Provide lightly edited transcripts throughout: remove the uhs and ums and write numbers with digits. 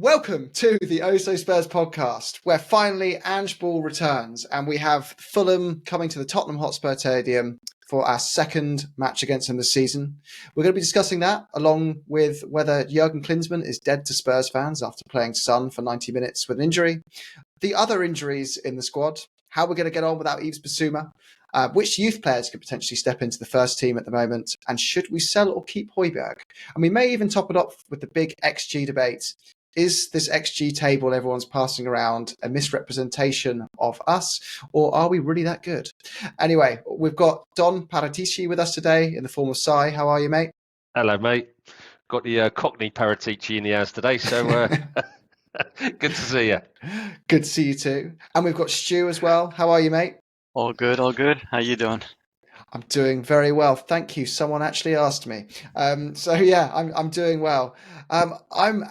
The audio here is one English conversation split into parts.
Welcome to the Oh So Spurs podcast, where finally Ange Ball returns, and we have Fulham coming to the Tottenham Hotspur Stadium for our second match against them this season. We're going to be discussing that, along with whether Jurgen Klinsmann is dead to Spurs fans after playing Son for 90 minutes with an injury, the other injuries in the squad, how we're going to get on without Yves Bissouma, which youth players could potentially step into the first team at the moment, and should we sell or keep Hoijberg? And we may even top it up with the big XG debate. Is this XG table everyone's passing around a misrepresentation of us, or are we really that good? Anyway, we've got Don Paratici with us today in the form of Si. How are you, mate? Hello, mate. Got the Cockney Paratici in the house today, so good to see you. Good to see you too. And we've got Stu as well. How are you, mate? All good, all good. How you doing? I'm doing very well, thank you. Someone actually asked me. I'm doing well. I'm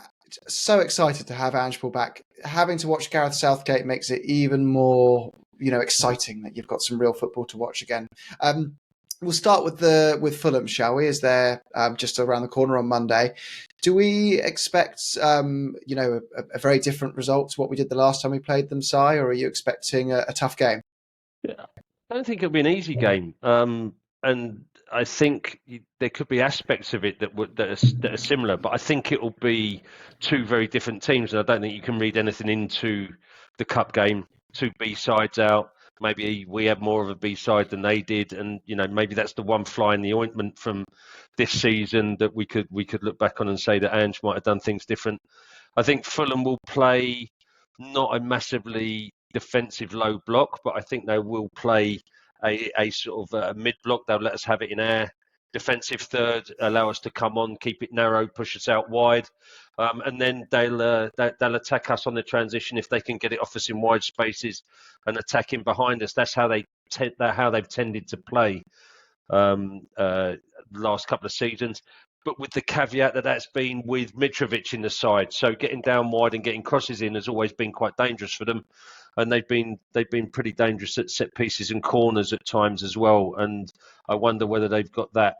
so excited to have Ange Ball back. Having to watch Gareth Southgate makes it even more, exciting that you've got some real football to watch again. We'll start with Fulham, shall we? As they're just around the corner on Monday. Do we expect a very different result to what we did the last time we played them, Si, or are you expecting a tough game? Yeah, I don't think it'll be an easy game, and I think there could be aspects of it that are similar, but I think it will be two very different teams, and I don't think you can read anything into the cup game. Two B-sides out. Maybe we have more of a B-side than they did, and maybe that's the one fly in the ointment from this season that we could look back on and say that Ange might have done things different. I think Fulham will play not a massively defensive low block, but I think they will play a sort of a mid block. They'll let us have it in our defensive third, allow us to come on, keep it narrow, push us out wide, and then they'll attack us on the transition if they can get it off us in wide spaces and attack in behind us. That's how they've tended to play the last couple of seasons. But with the caveat that that's been with Mitrovic in the side, so getting down wide and getting crosses in has always been quite dangerous for them, and they've been pretty dangerous at set pieces and corners at times as well. And I wonder whether they've got that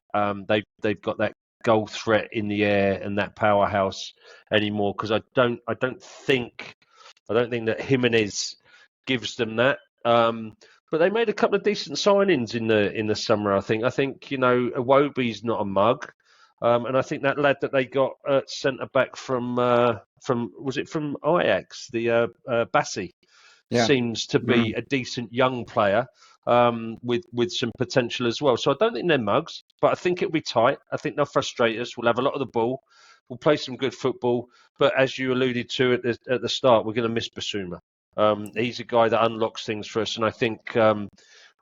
they've got that goal threat in the air and that powerhouse anymore, because I don't think that Jimenez gives them that. But they made a couple of decent signings in the summer. I think Iwobi's not a mug. And I think that lad that they got centre back from Ajax, the Bassi, seems to be a decent young player with some potential as well. So I don't think they're mugs, but I think it'll be tight. I think they'll frustrate us. We'll have a lot of the ball. We'll play some good football. But as you alluded to at the start, we're going to miss Bissouma. He's a guy that unlocks things for us, and I think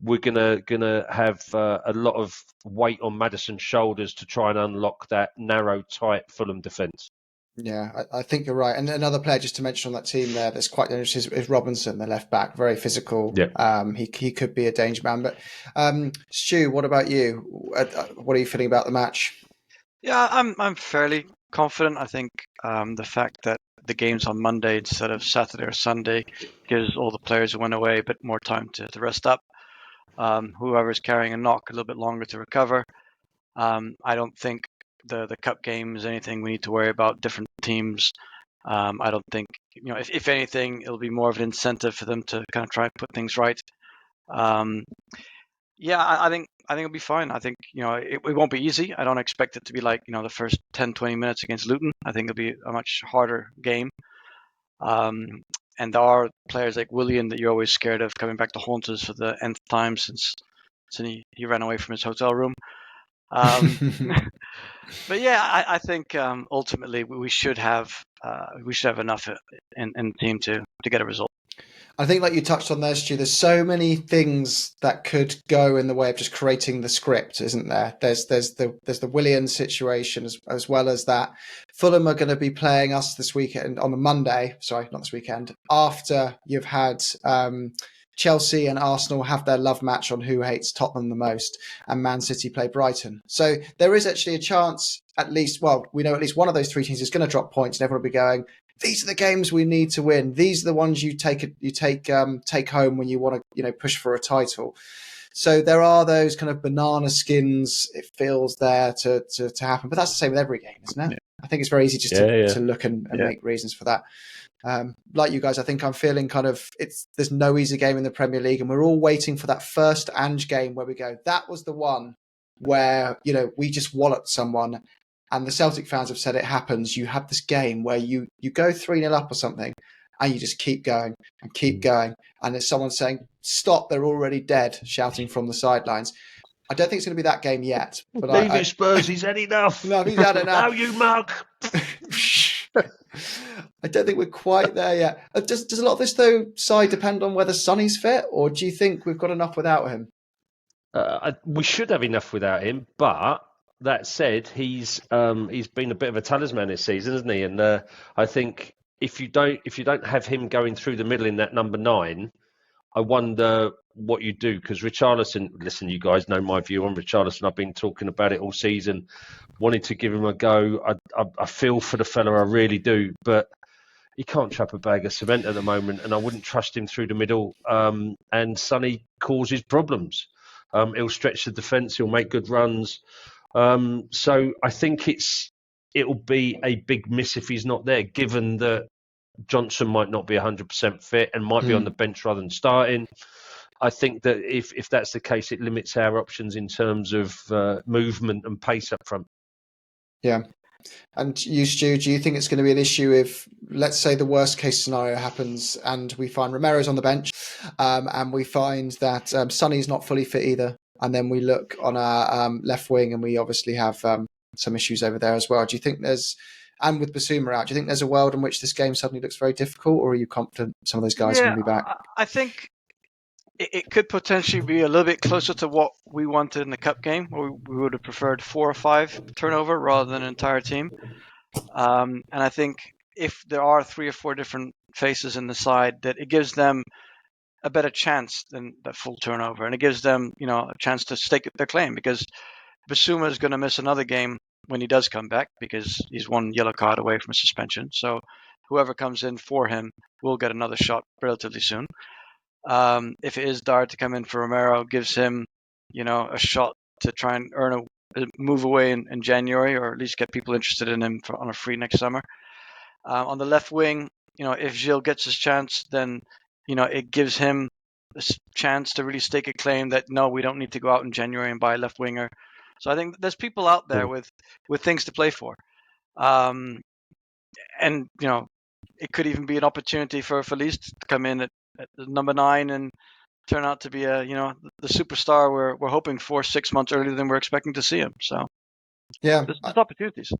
we're gonna have a lot of weight on Maddison's shoulders to try and unlock that narrow, tight Fulham defence. Yeah, I think you're right. And another player just to mention on that team there that's quite dangerous is Robinson, the left back, very physical. Yeah. He could be a danger man. But Stu, what about you? What are you feeling about the match? Yeah, I'm fairly confident. I think the fact that the game's on Monday instead of Saturday or Sunday gives all the players who went away a bit more time to rest up. Whoever's carrying a knock a little bit longer to recover. I don't think the cup game is anything we need to worry about. Different teams. I don't think if anything, it'll be more of an incentive for them to kind of try and put things right. I think it'll be fine. I think it won't be easy. I don't expect it to be like the first 10-20 minutes against Luton. I think it'll be a much harder game. And there are players like Willian that you're always scared of coming back to haunt us for the nth time since he ran away from his hotel room. But yeah, I think ultimately we should have enough in the team to get a result. I think, like you touched on there, Stu, there's so many things that could go in the way of just creating the script, isn't there? There's the Willian situation as well as that. Fulham are going to be playing us this weekend on the Monday. Sorry, not this weekend. After you've had Chelsea and Arsenal have their love match on who hates Tottenham the most, and Man City play Brighton. So there is actually a chance, we know at least one of those three teams is going to drop points, and everyone will be going, these are the games we need to win. These are the ones you take home when you want to push for a title. So there are those kind of banana skins. It feels there to happen, but that's the same with every game, isn't it? I think it's very easy just to look and make reasons for that. Like you guys, I think I'm feeling there's no easy game in the Premier League, and we're all waiting for that first Ange game where we go, that was the one where, we just walloped someone. And the Celtic fans have said it happens. You have this game where you go 3-0 up or something, and you just keep going and keep going. And there's someone saying, stop, they're already dead, shouting from the sidelines. I don't think it's going to be that game yet. But Leave it, Spurs, he's had enough. No, he's had enough. Now you mug. I don't think we're quite there yet. Does a lot of this, though, side depend on whether Sonny's fit, or do you think we've got enough without him? We should have enough without him, but that said, he's been a bit of a talisman this season, hasn't he? And I think if you don't have him going through the middle in that number 9, I wonder what you do, because Richarlison. Listen, you guys know my view on Richarlison. I've been talking about it all season. Wanted to give him a go. I feel for the fella, I really do, but he can't trap a bag of cement at the moment, and I wouldn't trust him through the middle. And Sonny causes problems. He'll stretch the defence. He'll make good runs. So I think it'll be a big miss if he's not there, given that Johnson might not be 100% fit and might be on the bench rather than starting. I think that if that's the case, it limits our options in terms of movement and pace up front. Yeah. And you, Stu, do you think it's going to be an issue if, let's say, the worst case scenario happens and we find Romero's on the bench and we find that Sonny's not fully fit either, and then we look on our left wing and we obviously have some issues over there as well. Do you think and with Bissouma out, do you think there's a world in which this game suddenly looks very difficult, or are you confident some of those guys are going to be back? I think it could potentially be a little bit closer to what we wanted in the cup game, where we would have preferred 4 or 5 turnover rather than an entire team. And I think if there are 3 or 4 different faces in the side, that it gives them a better chance than that full turnover, and it gives them, a chance to stake their claim, because Bissouma is going to miss another game when he does come back, because he's 1 yellow card away from a suspension. So whoever comes in for him will get another shot relatively soon. If it is dire to come in for Romero, gives him, a shot to try and earn a move away in January, or at least get people interested in him on a free next summer. On the left wing, if Gilles gets his chance, then, it gives him a chance to really stake a claim that, no, we don't need to go out in January and buy a left winger. So I think there's people out there with things to play for. And, it could even be an opportunity for Felice to come in at number 9 and turn out to be the superstar we're hoping for 6 months earlier than we're expecting to see him. So yeah, there's opportunities.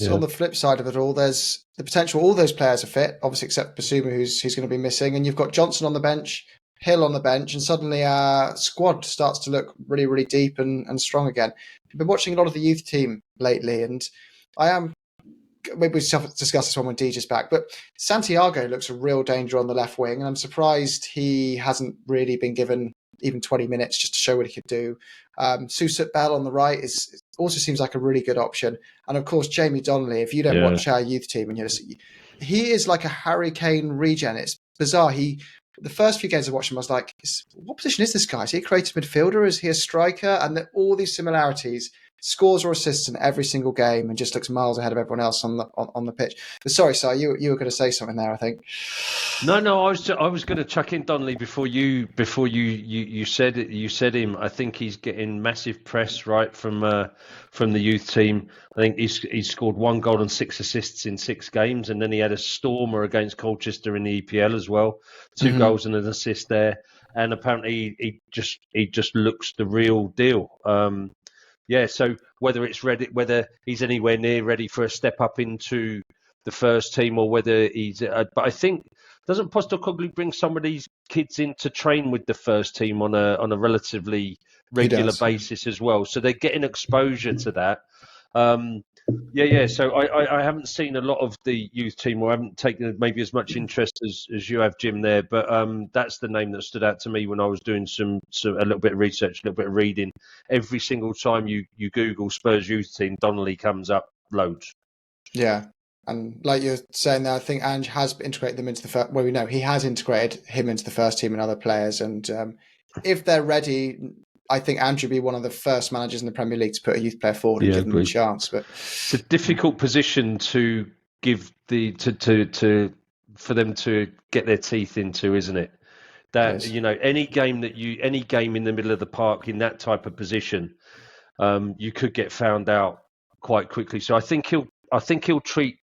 On the flip side of it all, there's the potential all those players are fit, obviously except Bissouma, who's going to be missing, and you've got Johnson on the bench, Hill on the bench, and suddenly our squad starts to look really, really deep and strong again. I've been watching a lot of the youth team lately, and maybe we'll discuss this one when DJ's back, but Santiago looks a real danger on the left wing, and I'm surprised he hasn't really been given even 20 minutes just to show what he could do. Susut Bell on the right also seems like a really good option. And of course, Jamie Donnelly, if you don't watch our youth team, and he is like a Harry Kane regen. It's bizarre. The first few games I watched him, I was like, what position is this guy? Is he a creative midfielder? Is he a striker? And all these similarities, scores or assists in every single game, and just looks miles ahead of everyone else on the pitch. But sorry, Si, you were going to say something there, I think. No, I was going to chuck in Donnelly before you said it. You said him. I think he's getting massive press right from the youth team. I think he's scored 1 goal and 6 assists in 6 games, and then he had a stormer against Colchester in the EPL as well. 2 goals and an assist there, and apparently he just looks the real deal. So whether he's anywhere near ready for a step up into the first team, or whether but I think, doesn't Postecoglou bring some of these kids in to train with the first team on a relatively regular basis as well? So they're getting exposure to that. So I haven't seen a lot of the youth team, or I haven't taken maybe as much interest as you have, Jim, there. But that's the name that stood out to me when I was doing a little bit of research, a little bit of reading. Every single time you Google Spurs youth team, Donnelly comes up loads. Yeah. And like you're saying there, I think Ange has integrated them into the first. Well, we know he has integrated him into the first team and other players. And if they're ready, I think Andrew would be one of the first managers in the Premier League to put a youth player forward and give them a chance. But it's a difficult position to give for them to get their teeth into, isn't it? That any game in the middle of the park in that type of position, you could get found out quite quickly. So I think he'll treat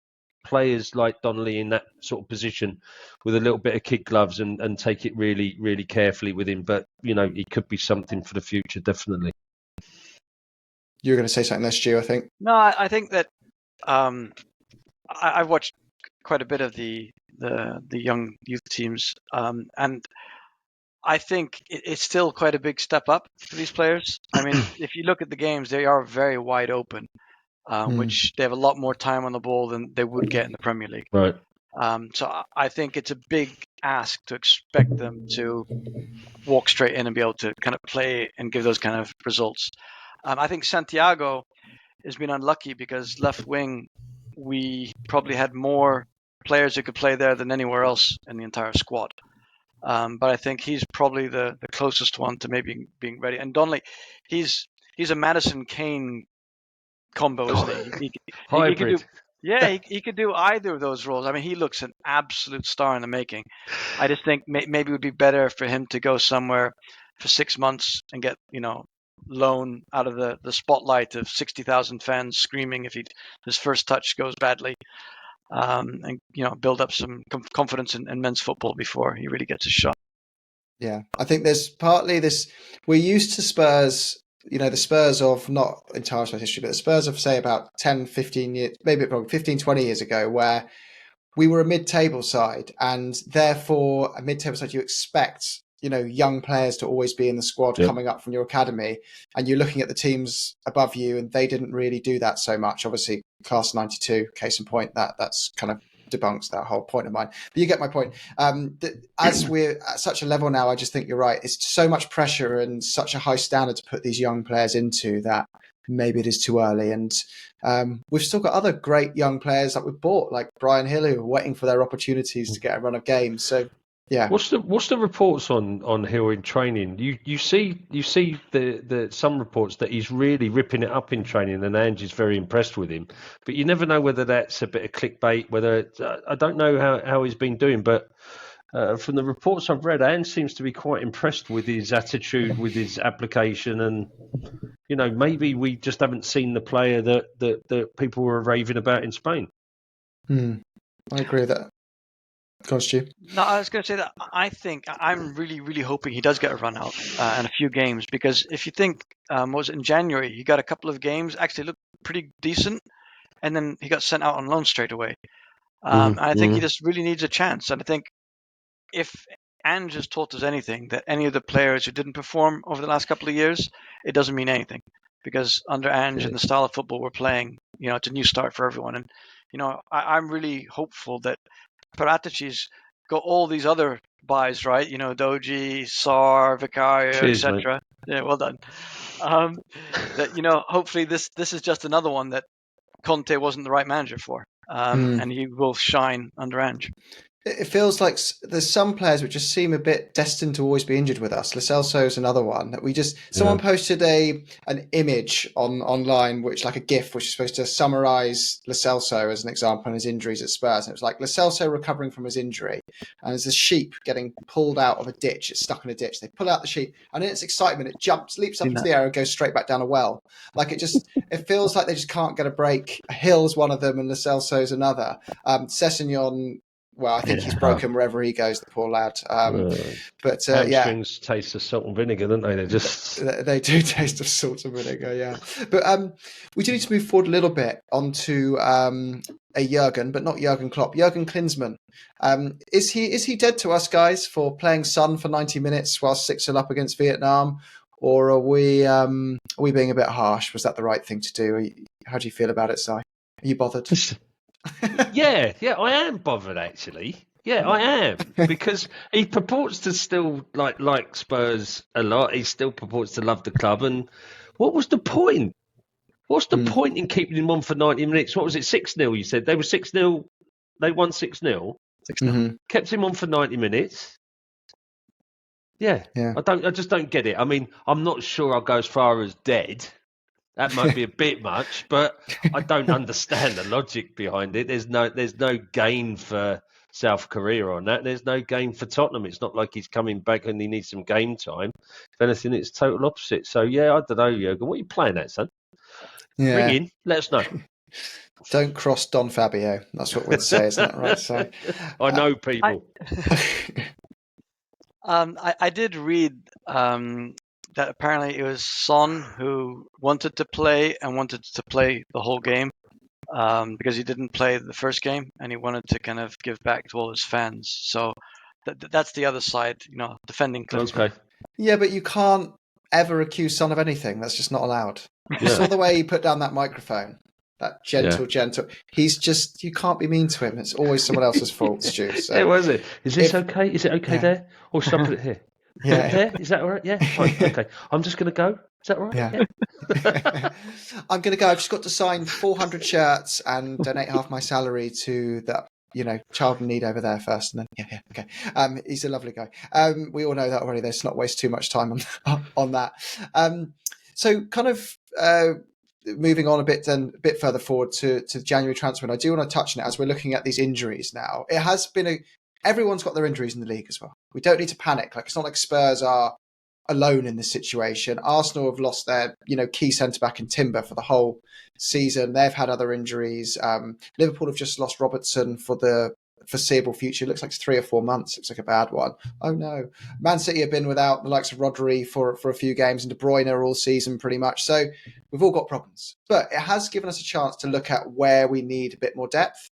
players like Donnelly in that sort of position with a little bit of kid gloves and take it really, really carefully with him. But it could be something for the future, definitely. You're going to say something there, Stu, I think. No, I think that I've watched quite a bit of the young youth teams, and I think it's still quite a big step up for these players. I mean, if you look at the games, they are very wide open, which they have a lot more time on the ball than they would get in the Premier League. Right. So I think it's a big ask to expect them to walk straight in and be able to kind of play and give those kind of results. I think Santiago has been unlucky because left wing, we probably had more players who could play there than anywhere else in the entire squad. But I think he's probably the closest one to maybe being ready. And Donnelly, he's a Madison Kane combo, isn't he? Hybrid. He could do either of those roles. I mean, he looks an absolute star in the making. I just think maybe it would be better for him to go somewhere for 6 months and get, loan out of the spotlight of 60,000 fans screaming if his first touch goes badly, and build up some confidence in men's football before he really gets a shot. Yeah, I think there's partly this. We're used to Spurs, the Spurs of not entire Spurs history, but the Spurs of, say, about 10, 15 years, maybe probably 15, 20 years ago, where we were a mid-table side, and therefore a mid-table side you expect young players to always be in the squad coming up from your academy, and you're looking at the teams above you, and they didn't really do that so much. Obviously, Class 92, case in point, that's kind of debunks that whole point of mine. But you get my point. As we're at such a level now, I just think you're right. It's so much pressure and such a high standard to put these young players into that maybe it is too early. And we've still got other great young players that we've bought, like Brian Hill, who are waiting for their opportunities to get a run of games. So yeah. What's the reports on Hill in training? You see the some reports that he's really ripping it up in training, and Ange is very impressed with him. But you never know whether that's a bit of clickbait. I don't know how he's been doing, but from the reports I've read, Ange seems to be quite impressed with his attitude, with his application, and maybe we just haven't seen the player that people were raving about in Spain. I agree with that. Stu? No, I was going to say that I think I'm really, really hoping he does get a run out and a few games, because if you think, was it in January, he got a couple of games, actually looked pretty decent, and then he got sent out on loan straight away. And I think he just really needs a chance. And I think if Ange has taught us anything, that any of the players who didn't perform over the last couple of years, it doesn't mean anything, because under Ange and the style of football we're playing, it's a new start for everyone. And I'm really hopeful that Paratici's got all these other buys, right? Doji, Sarr, Vicario, etc. Yeah, well done. That hopefully this is just another one that Conte wasn't the right manager for, and he will shine under Ange. It feels like there's some players which just seem a bit destined to always be injured with us. Lo Celso is another one that someone posted an image online, which like a GIF, which is supposed to summarize Lo Celso as an example and his injuries at Spurs. And it was like Lo Celso recovering from his injury, and there's a sheep getting pulled out of a ditch. It's stuck in a ditch. They pull out the sheep, and in its excitement, it leaps up into the air and goes straight back down a well. Like it feels like they just can't get a break. Hill's one of them, and Lo Celso's another. Sessegnon. Well, I think he's broken wherever he goes, the poor lad. But hamstrings taste of salt and vinegar, don't they? They do taste of salt and vinegar, yeah. But we do need to move forward a little bit onto a Jurgen, but not Jurgen Klopp. Jurgen Klinsmann. Is he dead to us, guys, for playing Son for 90 minutes while 6-0 up against Vietnam, or are we being a bit harsh? Was that the right thing to do? How do you feel about it, Si? Are you bothered? Yeah, I am bothered actually. Yeah, I am, because he purports to still like Spurs a lot. He still purports to love the club. And what was the point? What's the point in keeping him on for 90 minutes? What was it, 6-0? You said they were 6-0. They won 6-0. 6-0. Kept him on for 90 minutes. Yeah. Yeah. I just don't get it. I mean, I'm not sure I'll go as far as dead. That might be a bit much, but I don't understand the logic behind it. There's no gain for South Korea on that. There's no gain for Tottenham. It's not like he's coming back and he needs some game time. If anything, it's total opposite. So yeah, I don't know, Jurgen. What are you playing at, son? Yeah. Ring in, let us know. Don't cross Don Fabio. That's what we'd say, isn't it? Right. So I know people. I did read that apparently it was Son who wanted to play the whole game because he didn't play the first game and he wanted to kind of give back to all his fans. So that's the other side, defending Klinsmann. Okay. yeah, but you can't ever accuse Son of anything. That's just not allowed. You Yeah. saw the way he put down that microphone. That gentle. He's just, you can't be mean to him. It's always someone else's fault, Stu. So. Yeah, was it? Is this okay? Is it okay there? Or should I put it here? Yeah. There? Is that all right? Yeah. Fine. Okay. I'm just going to go. Is that all right? Yeah. I'm going to go. I've just got to sign 400 shirts and donate half my salary to that, child in need over there first. And then, yeah, okay. He's a lovely guy. We all know that already. Let's not waste too much time on that. So kind of moving on a bit further forward to the January transfer. And I do want to touch on it as we're looking at these injuries now. It has been everyone's got their injuries in the league as well. We don't need to panic. Like, it's not like Spurs are alone in this situation. Arsenal have lost their, key centre-back in Timber for the whole season. They've had other injuries. Liverpool have just lost Robertson for the foreseeable future. It looks like it's 3 or 4 months. Looks like a bad one. Oh no. Man City have been without the likes of Rodri for a few games and De Bruyne all season pretty much. So we've all got problems. But it has given us a chance to look at where we need a bit more depth.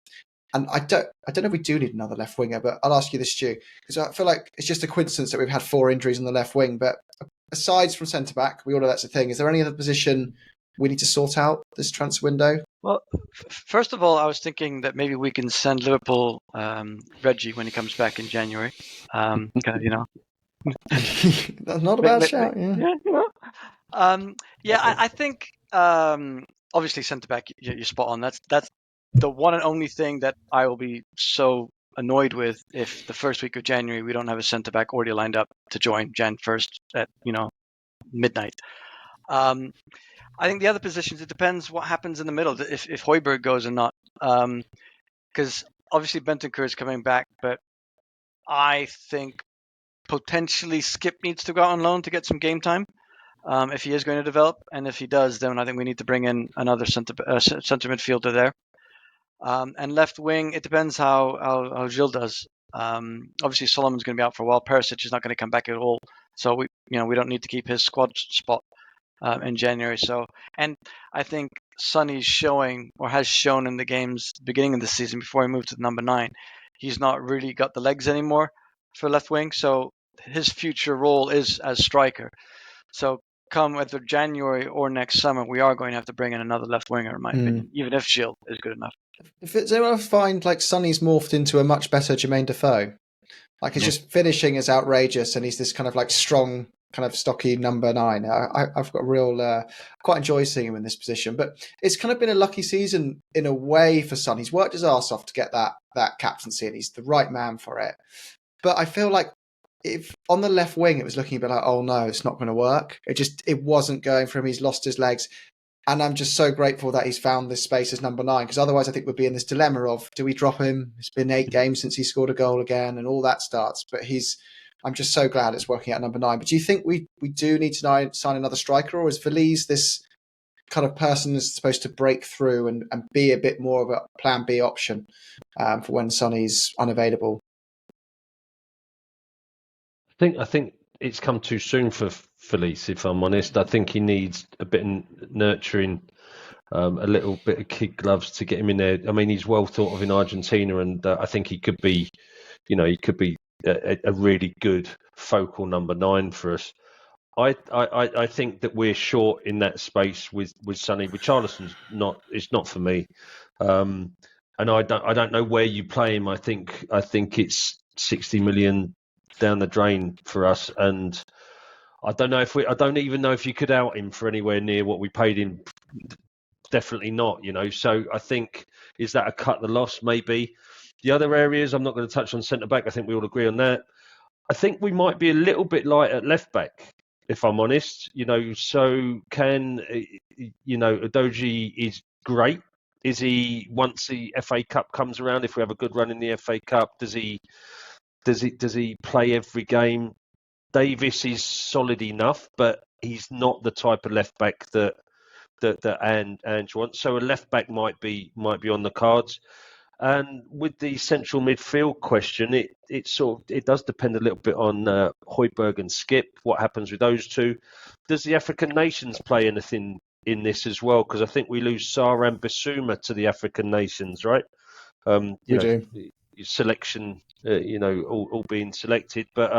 And I don't know if we do need another left winger, but I'll ask you this, Stu, because I feel like it's just a coincidence that we've had 4 injuries on the left wing. But aside from centre back, we all know that's a thing. Is there any other position we need to sort out this transfer window? Well, first of all, I was thinking that maybe we can send Liverpool Reggie when he comes back in January. Kind of, That's not a bad shout. I think obviously centre back, you're spot on. That's the one and only thing that I will be so annoyed with if the first week of January we don't have a centre back already lined up to join Jan 1st at midnight. I think the other positions, it depends what happens in the middle, if Hoijberg goes or not, because obviously Bentancur is coming back, but I think potentially Skip needs to go out on loan to get some game time if he is going to develop, and if he does, then I think we need to bring in another centre midfielder there. And left wing, it depends how Gil does. Obviously Solomon's going to be out for a while. Perisic is not going to come back at all, so we don't need to keep his squad spot in January. So, and I think Sonny's has shown in the games beginning of the season before he moved to number 9, he's not really got the legs anymore for left wing. So his future role is as striker. So come either January or next summer, we are going to have to bring in another left winger, in my opinion, even if Gil is good enough. If it's anyone find like Sonny's morphed into a much better Jermaine Defoe, like his just finishing is outrageous, and he's this kind of like strong, kind of stocky number 9. I've got a real quite enjoy seeing him in this position. But it's kind of been a lucky season in a way for Son. He's worked his arse off to get that captaincy, and he's the right man for it. But I feel like if on the left wing it was looking a bit like, oh no, it's not going to work. It wasn't going for him. He's lost his legs. And I'm just so grateful that he's found this space as number 9, because otherwise I think we'd be in this dilemma of, do we drop him? It's been 8 games since he scored a goal again and all that starts. But I'm just so glad it's working out number 9. But do you think we do need to sign another striker, or is Feliz this kind of person that's supposed to break through and be a bit more of a plan B option for when Sonny's unavailable? I think it's come too soon for Felice, if I'm honest. I think he needs a bit of nurturing, a little bit of kid gloves to get him in there. I mean, he's well thought of in Argentina, and I think he could be, a really good focal number 9 for us. I think that we're short in that space with Sonny. With Richarlison's it's not for me, and I don't know where you play him. I think it's 60 million down the drain for us, and I don't even know if you could out him for anywhere near what we paid him. Definitely not, So I think, is that a cut the loss? Maybe. The other areas, I'm not going to touch on centre back. I think we all agree on that. I think we might be a little bit light at left back, if I'm honest. So Udogie is great. Is he, once the FA Cup comes around, if we have a good run in the FA Cup, does he play every game? Davis is solid enough, but he's not the type of left back that Ange wants. So a left back might be on the cards. And with the central midfield question, it does depend a little bit on Hoijberg and Skip. What happens with those two? Does the African nations play anything in this as well? Because I think we lose Sarr and Bissouma to the African nations, right? We do. Selection, all being selected, but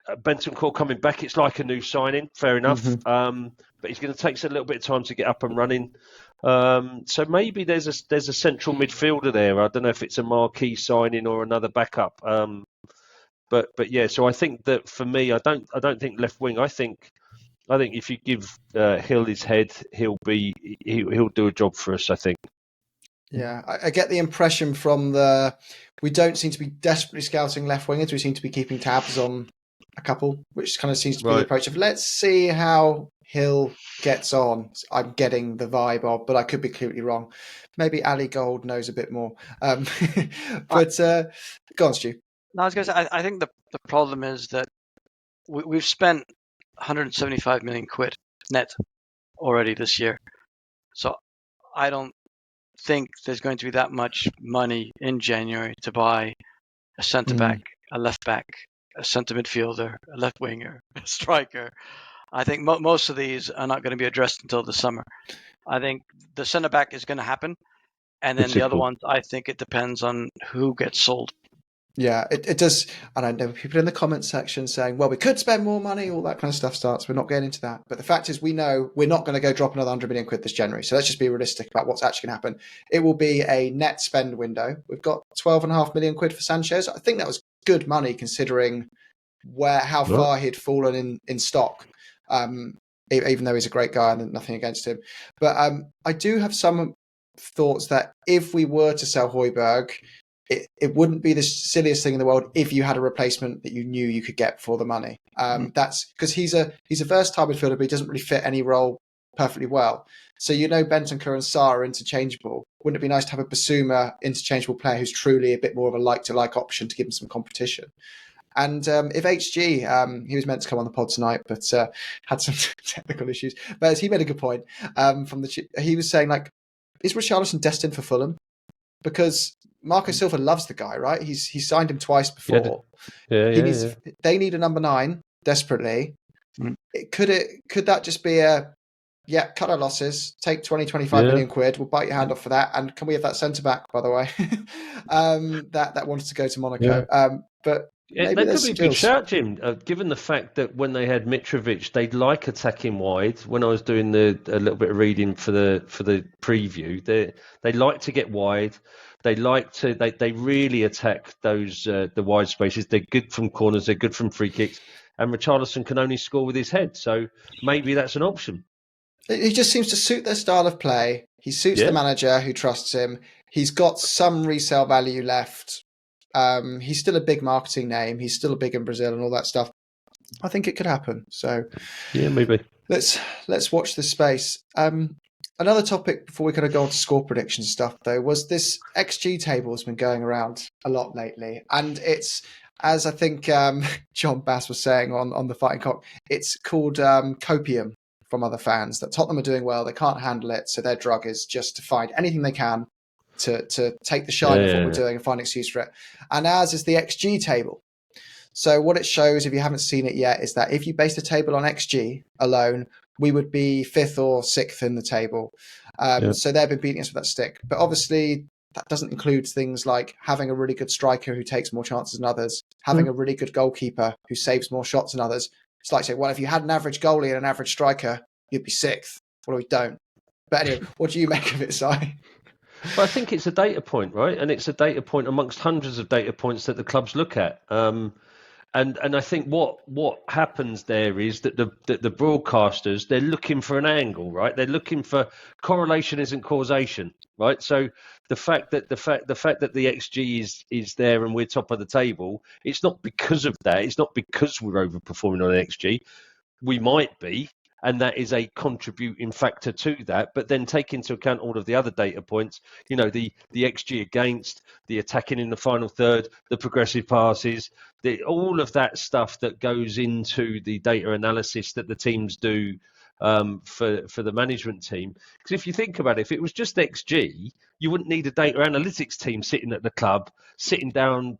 Bentancur coming back, it's like a new signing. Fair enough, but he's going to take us a little bit of time to get up and running. So maybe there's a central midfielder there. I don't know if it's a marquee signing or another backup. But yeah. So I think that for me, I don't think left wing. I think if you give Hill his head, he'll do a job for us. I think. Yeah, I get the impression from we don't seem to be desperately scouting left wingers. We seem to be keeping tabs on a couple, which kind of seems to be the approach of let's see how Hill gets on. I'm getting the vibe of, but I could be completely wrong. Maybe Ali Gold knows a bit more. But go on, Stu. No, I was going to say, I think the problem is that we've spent 175 million quid net already this year. So I don't think there's going to be that much money in January to buy a centre-back, a left-back, a centre midfielder, a left winger, a striker. I think most of these are not going to be addressed until the summer. I think the centre back is going to happen, and then the other ones, I think it depends on who gets sold. Yeah, it does. And I know people in the comments section saying, well, we could spend more money, all that kind of stuff starts. We're not getting into that. But the fact is, we know we're not going to go drop another 100 million quid this January. So let's just be realistic about what's actually going to happen. It will be a net spend window. We've got 12.5 million quid for Sanchez. I think that was good money considering how far he'd fallen in stock. Even though he's a great guy and nothing against him. But I do have some thoughts that if we were to sell Hoijberg, it wouldn't be the silliest thing in the world if you had a replacement that you knew you could get for the money. That's because he's a versatile midfielder, but he doesn't really fit any role perfectly well. So Bentancur and Sarr are interchangeable. Wouldn't it be nice to have a Bissouma interchangeable player who's truly a bit more of a like-to-like option to give him some competition? And if HG, he was meant to come on the pod tonight, but had some technical issues. But he made a good point. He was saying, like, is Richarlison destined for Fulham? Because Marco Silva loves the guy, right? He's signed him twice before. They need a number 9 desperately. Could that just be cut our losses, take 20-25 million quid, we'll bite your hand off for that, and can we have that centre back, by the way, that wanted to go to Monaco? But that could be a good shout, Jim. Given the fact that when they had Mitrovic, they'd like attacking wide. When I was doing a little bit of reading for the preview, they like to get wide. They really attack those the wide spaces. They're good from corners. They're good from free kicks. And Richarlison can only score with his head. So maybe that's an option. He just seems to suit their style of play. He suits the manager who trusts him. He's got some resale value left. He's still a big marketing name. He's still big in Brazil and all that stuff. I think it could happen. So yeah, maybe. Let's watch this space. Another topic before we kind of go on to score prediction stuff, though, was this XG table has been going around a lot lately. And it's, as I think John Bass was saying on the Fighting Cock, it's called copium from other fans, that Tottenham are doing well. They can't handle it. So their drug is just to find anything they can to take the shine of what we're doing and find an excuse for it. And ours is the XG table. So what it shows, if you haven't seen it yet, is that if you base the table on XG alone, we would be 5th or 6th in the table. So they've been beating us with that stick. But obviously, that doesn't include things like having a really good striker who takes more chances than others, having a really good goalkeeper who saves more shots than others. It's like saying, well, if you had an average goalie and an average striker, you'd be 6th. Well, we don't. But anyway, what do you make of it, Si? Well, I think it's a data point, right? And it's a data point amongst hundreds of data points that the clubs look at. And I think what happens there is that the broadcasters, they're looking for an angle, right? They're looking for correlation isn't causation. right? So the fact that the XG is there and we're top of the table, it's not because of that. It's not because we're overperforming on XG. We might be, and that is a contributing factor to that. But then take into account all of the other data points, the XG against, the attacking in the final third, the progressive passes, all of that stuff that goes into the data analysis that the teams do for the management team. Because if you think about it, if it was just XG, you wouldn't need a data analytics team sitting at the club, sitting down,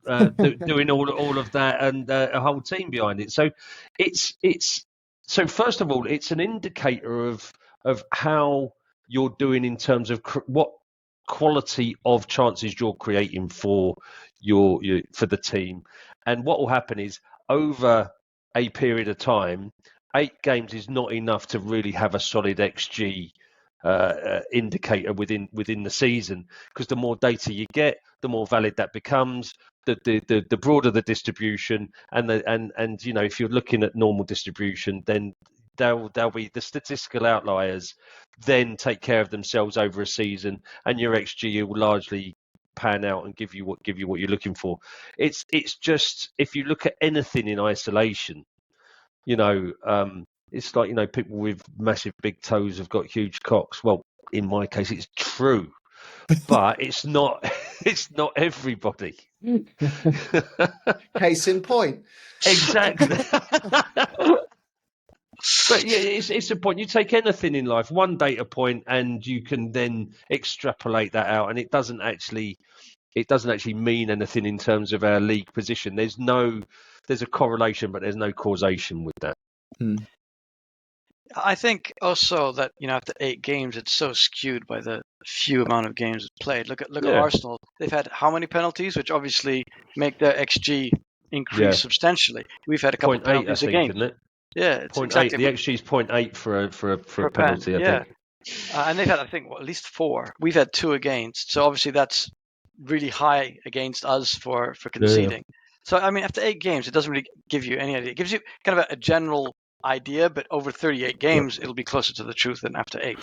doing all of that, and a whole team behind it. So so first of all, it's an indicator of how you're doing in terms of what quality of chances you're creating for for the team. And what will happen is, over a period of time, 8 games is not enough to really have a solid XG indicator within the season, because the more data you get, the more valid that becomes. The broader the distribution, and if you're looking at normal distribution, then they'll be the statistical outliers. Then take care of themselves over a season, and your XG will largely pan out and give you what you're looking for. It's just, if you look at anything in isolation, it's like, people with massive big toes have got huge cocks. Well, in my case, it's true, but it's not. It's not everybody. Case in point. Exactly. But yeah, it's a point. You take anything in life, one data point, and you can then extrapolate that out, and it doesn't actually mean anything in terms of our league position. There's a correlation, but there's no causation with that. I think also that, after 8 games, it's so skewed by the few amount of games played. Look at Arsenal. They've had how many penalties, which obviously make their XG increase substantially. We've had a couple of penalties a game. Isn't it? Yeah, it's 0.8. exactly. The XG is 0.8 for a penalty. I think. And they've had, I think, at least 4. We've had 2 against. So obviously that's really high against us for conceding. Yeah. So I mean, after 8 games, it doesn't really give you any idea. It gives you kind of a general idea, but over 38 games, it'll be closer to the truth than after 8.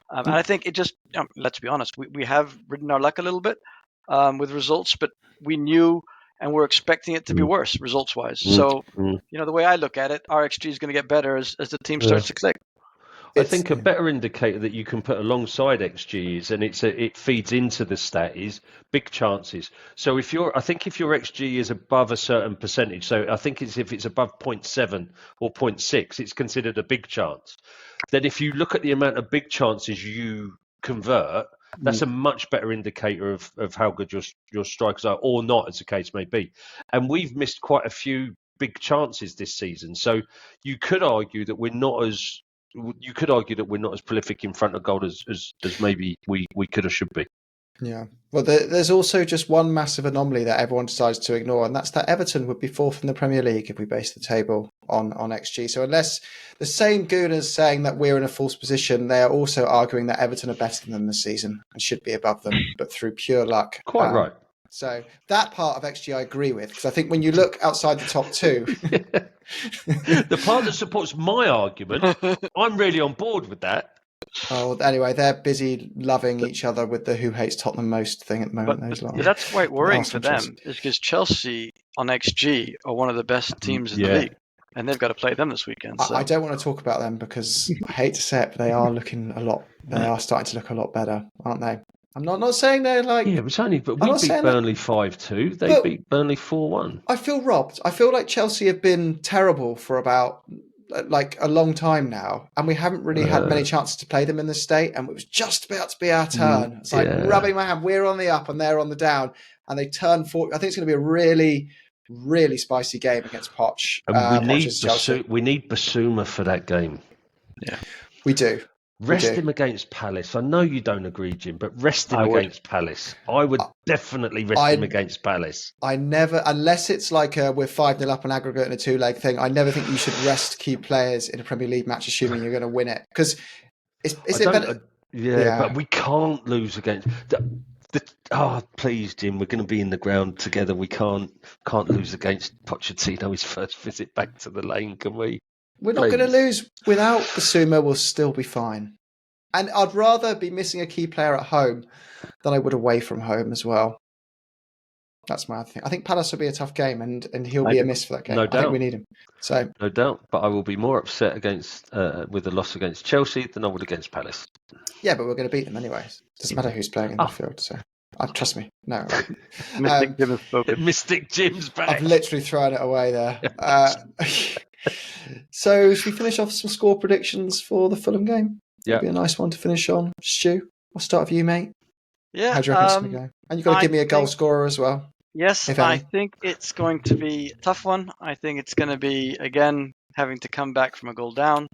And I think it just, let's be honest, we have ridden our luck a little bit with results, but we knew and we're expecting it to be worse results-wise. So, the way I look at it, our XG is going to get better as the team starts to click. I think a better indicator that you can put alongside XGs, and it feeds into the stat, is big chances. So if your XG is above a certain percentage, so I think if it's above 0.7 or 0.6, it's considered a big chance. Then if you look at the amount of big chances you convert, that's a much better indicator of how good your strikers are, or not, as the case may be. And we've missed quite a few big chances this season. So you could argue that we're not as prolific in front of goal as maybe we could or should be. Yeah. Well, there's also just one massive anomaly that everyone decides to ignore, and that's that Everton would be 4th in the Premier League if we base the table on XG. So unless the same gooners saying that we're in a false position, they are also arguing that Everton are better than them this season and should be above them, but through pure luck. Quite right. So that part of XG I agree with, because I think when you look outside the top 2... The part that supports my argument, I'm really on board with that. Oh, anyway, they're busy loving each other with the "who hates Tottenham most" thing at the moment. But that's quite worrying for them, is because Chelsea on XG are one of the best teams in the league, and they've got to play them this weekend. So. I don't want to talk about them because I hate to say it, but they are looking They are starting to look a lot better, aren't they? I'm not saying they're like... Yeah, but we beat Burnley 5-2. They beat Burnley 4-1. I feel robbed. I feel like Chelsea have been terrible for about a long time now, and we haven't really had many chances to play them in this state, and it was just about to be our turn. It's like rubbing my hand. We're on the up and they're on the down, and they turn forward. I think it's going to be a really, really spicy game against Poch. And we need Bissouma for that game. Yeah, we do. Rest him against Palace. I know you don't agree, Jim, but rest him against Palace. I would definitely rest him against Palace. I never, unless it's like we're 5-0 up on aggregate in a 2-leg thing, I never think you should rest key players in a Premier League match assuming you're going to win it. Because is it better? But we can't lose against... please, Jim, we're going to be in the ground together. We can't lose against Pochettino his first visit back to the lane, can we? We're not going to lose without Bissouma. We'll still be fine. And I'd rather be missing a key player at home than I would away from home as well. That's my other thing. I think Palace will be a tough game, and he'll be a miss for that game. No I think doubt. we need him. So No doubt, but I will be more upset with the loss against Chelsea than I would against Palace. yeah, but we're going to beat them anyway. Doesn't matter who's playing in the field. So trust me. No, Mystic Jim has spoken. Mystic Jim's back. I've literally thrown it away there. So should we finish off some score predictions for the Fulham game? Yeah, That'd be a nice one to finish on. Stu, I'll start with you, mate. Yeah. How do you reckon it's going to go? And you've got to give me a goal scorer as well. Yes, if any. I think it's going to be a tough one. I think it's going to be, again, having to come back from a goal down.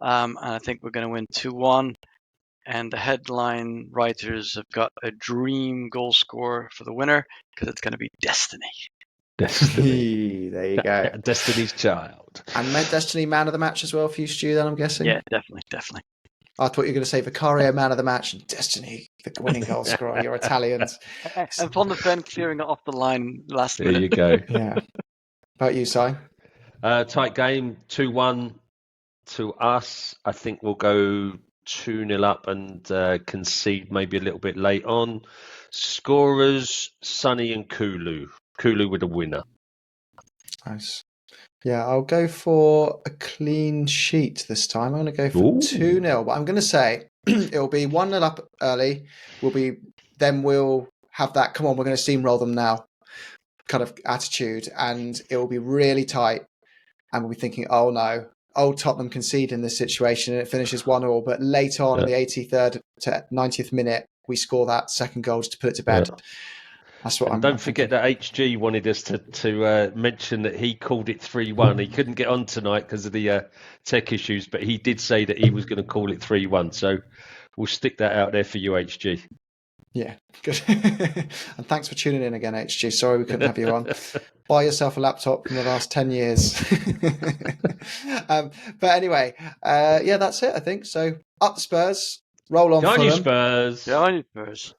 And I think we're going to win 2-1. And the headline writers have got a dream goal scorer for the winner because it's going to be Destiny. Destiny. There you go. Destiny's child. And Destiny man of the match as well for you, Stu, then I'm guessing? Yeah, definitely. I thought you were going to say Vicario man of the match and Destiny, the winning goal scorer. You're Italians. And Von de Ven clearing it off the line last There minute. you go. Yeah. How about you, Si? Tight game, 2-1 to us. I think we'll go 2-0 up and concede maybe a little bit late on. Scorers, Sonny and Kulu. Kulu with a winner. Nice. Yeah, I'll go for a clean sheet this time. I'm going to go for 2-0. But I'm going to say it'll be 1-0 up early. Then we'll have that, come on, we're going to steamroll them now kind of attitude. And it will be really tight. And we'll be thinking, oh no, old Tottenham concede in this situation and it finishes 1-1. But later on in the 83rd to 90th minute, we score that second goal just to put it to bed. Yeah. That's what Don't forget that HG wanted us to mention that he called it 3-1. He couldn't get on tonight because of the tech issues, but he did say that he was going to call it 3-1. So we'll stick that out there for you, HG. Yeah, good. And thanks for tuning in again, HG. Sorry we couldn't have you on. Buy yourself a laptop from the last 10 years. But anyway, yeah, that's it, I think. So up the Spurs, roll on Go on, Fulham. you Spurs. Go on, you Spurs.